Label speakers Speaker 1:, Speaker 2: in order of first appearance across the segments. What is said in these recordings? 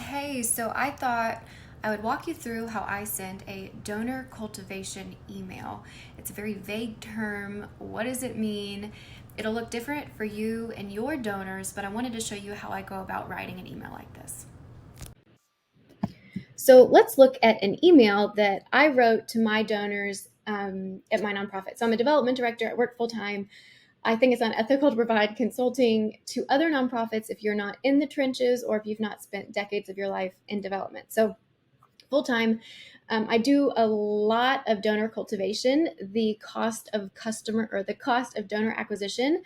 Speaker 1: Hey, so I thought I would walk you through how I send a donor cultivation email. It's a very vague term. What does it mean? It'll look different for you and your donors, but I wanted to show you how I go about writing an email like this. So let's look at an email that I wrote to my donors at my nonprofit. So I'm a development director. I work full time. I think it's unethical to provide consulting to other nonprofits if you're not in the trenches or if you've not spent decades of your life in development. So full time, I do a lot of donor cultivation. The cost of donor acquisition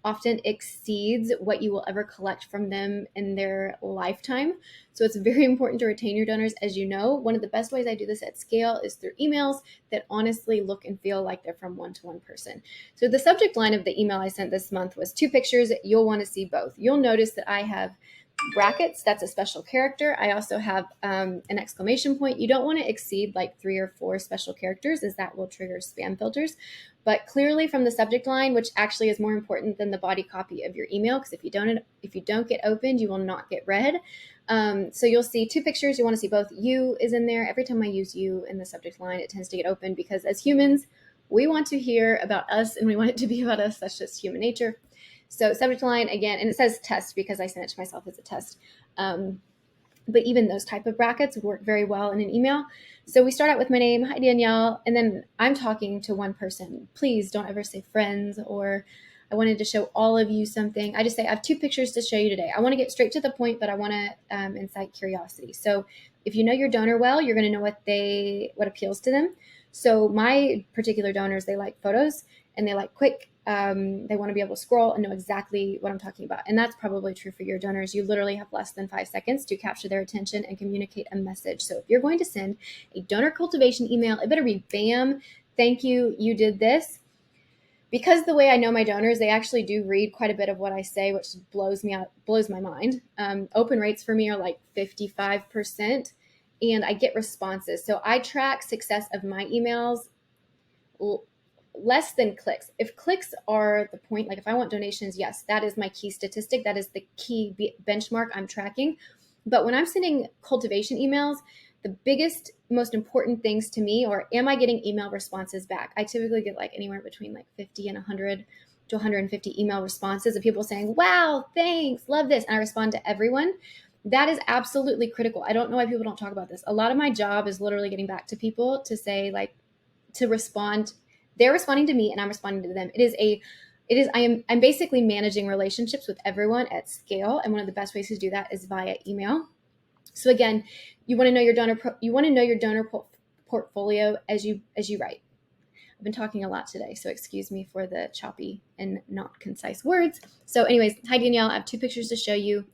Speaker 1: often exceeds what you will ever collect from them in their lifetime. So it's very important to retain your donors. As you know, one of the best ways I do this at scale is through emails that honestly look and feel like they're from one-to-one person. So the subject line of the email I sent this month was 2 pictures. You'll want to see both. You'll notice that I have brackets. That's a special character. I also have an exclamation point. You don't want to exceed like 3 or 4 special characters, as that will trigger spam filters. But clearly from the subject line, which actually is more important than the body copy of your email, because if you don't get opened, you will not get read. So you'll see 2 pictures. You want to see both. You is in there. Every time I use you in the subject line, it tends to get opened because as humans, we want to hear about us and we want it to be about us. That's just human nature. So subject line again, and it says test because I sent it to myself as a test. But even those type of brackets work very well in an email. So we start out with my name, hi Danielle, and then I'm talking to one person. Please don't ever say friends or I wanted to show all of you something. I just say I have 2 pictures to show you today. I want to get straight to the point, but I want to incite curiosity. So if you know your donor well, you're going to know what appeals to them. So my particular donors, they like photos and they like quick. They want to be able to scroll and know exactly what I'm talking about. And that's probably true for your donors. You literally have less than 5 seconds to capture their attention and communicate a message. So if you're going to send a donor cultivation email, it better be bam, thank you, you did this. Because the way I know my donors, they actually do read quite a bit of what I say, which blows my mind. Open rates for me are like 55%, and I get responses. So I track success of my emails less than clicks. If clicks are the point, like if I want donations, yes, that is my key statistic. That is the key benchmark I'm tracking. But when I'm sending cultivation emails, the biggest, most important things to me are, am I getting email responses back? I typically get like anywhere between like 50 and 100 to 150 email responses of people saying, wow, thanks, love this. And I respond to everyone. That is absolutely critical. I don't know why people don't talk about this. A lot of my job is literally getting back to people to say like, to respond. They're responding to me and I'm responding to them. I'm basically managing relationships with everyone at scale. And one of the best ways to do that is via email. So again, you want to know your donor portfolio as you write. I've been talking a lot today, so excuse me for the choppy and not concise words. So anyways, hi Danielle, I have 2 pictures to show you.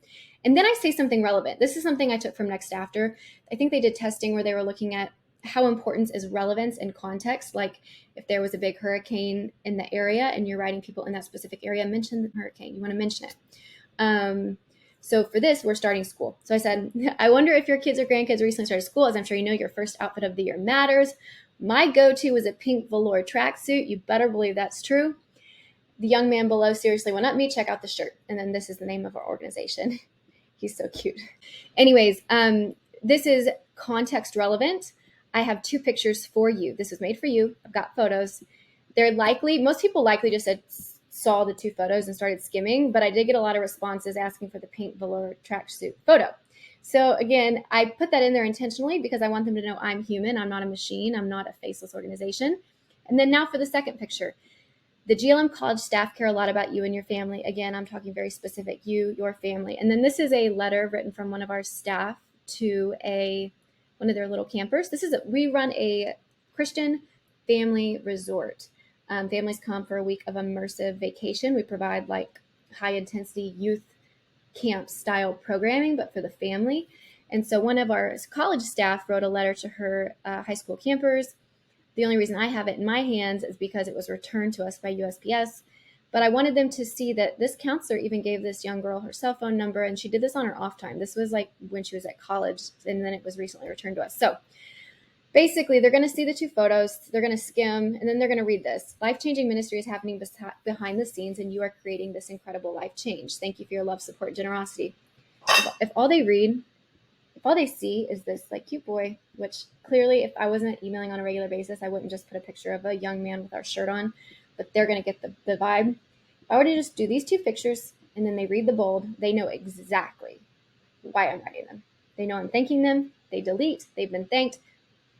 Speaker 1: And then I say something relevant. This is something I took from NextAfter. I think they did testing where they were looking at how important is relevance and context. Like if there was a big hurricane in the area and you're writing people in that specific area, mention the hurricane. You want to mention it. So for this, we're starting school. So I said, I wonder if your kids or grandkids recently started school. As I'm sure you know, your first outfit of the year matters. My go-to was a pink velour tracksuit. You better believe that's true. The young man below seriously went up me. Check out the shirt. And then this is the name of our organization. He's so cute. Anyways, this is context relevant. I have 2 pictures for you. This was made for you. I've got photos. Most people likely just saw the 2 photos and started skimming, but I did get a lot of responses asking for the pink velour tracksuit photo. So again, I put that in there intentionally because I want them to know I'm human. I'm not a machine. I'm not a faceless organization. And then now for the second picture. The GLM college staff care a lot about you and your family. Again, I'm talking very specific, you, your family. And then this is a letter written from one of our staff to one of their little campers. We run a Christian family resort. Families come for a week of immersive vacation. We provide like high intensity youth camp style programming, but for the family. And so one of our college staff wrote a letter to her high school campers. The only reason I have it in my hands is because it was returned to us by USPS. But I wanted them to see that this counselor even gave this young girl her cell phone number, and she did this on her off time. This was like when she was at college, and then it was recently returned to us. So basically, they're going to see the 2 photos, they're going to skim, and then they're going to read this. Life-changing ministry is happening behind the scenes, and you are creating this incredible life change. Thank you for your love, support, and generosity. If all they read all they see is this like cute boy, which clearly, if I wasn't emailing on a regular basis, I wouldn't just put a picture of a young man with our shirt on, but they're going to get the vibe. If I were to just do these two pictures and then they read the bold, they know exactly why I'm writing them. They know I'm thanking them. They delete, they've been thanked,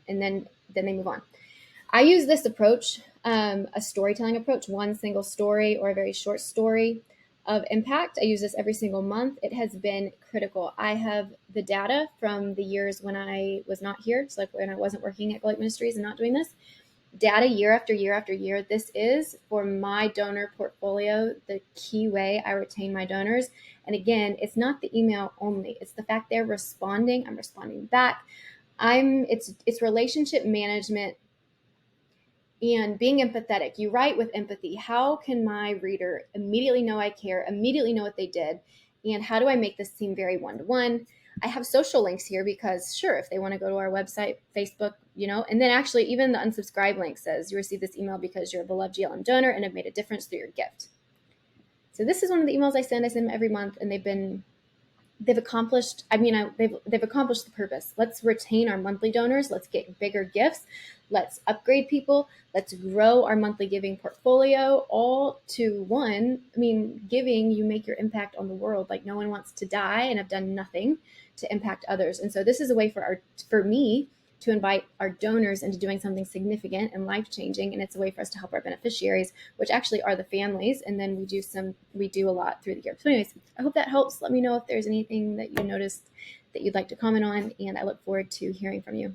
Speaker 1: and then they move on. I use this approach, a storytelling approach, one single story or a very short story of impact. I use this every single month. It has been critical. I have the data from the years when I was not here, so like when I wasn't working at Light Ministries and not doing this, data year after year after year. This is for my donor portfolio the key way I retain my donors. And again, it's not the email only, it's the fact they're responding, I'm responding back. It's relationship management and being empathetic. You write with empathy. How can my reader immediately know I care, immediately know what they did? And how do I make this seem very one-to-one? I have social links here because sure, if they want to go to our website, Facebook, and then actually even the unsubscribe link says you received this email because you're a beloved GLM donor and have made a difference through your gift. So this is one of the emails I send them every month, and they've accomplished they've accomplished the purpose. Let's retain our monthly donors. Let's get bigger gifts. Let's upgrade people. Let's grow our monthly giving portfolio, all to one. Giving, you make your impact on the world. Like, no one wants to die and have done nothing to impact others. And so this is a way for me to invite our donors into doing something significant and life-changing. And it's a way for us to help our beneficiaries, which actually are the families. And then we do a lot through the year. So anyways, I hope that helps. Let me know if there's anything that you noticed that you'd like to comment on, and I look forward to hearing from you.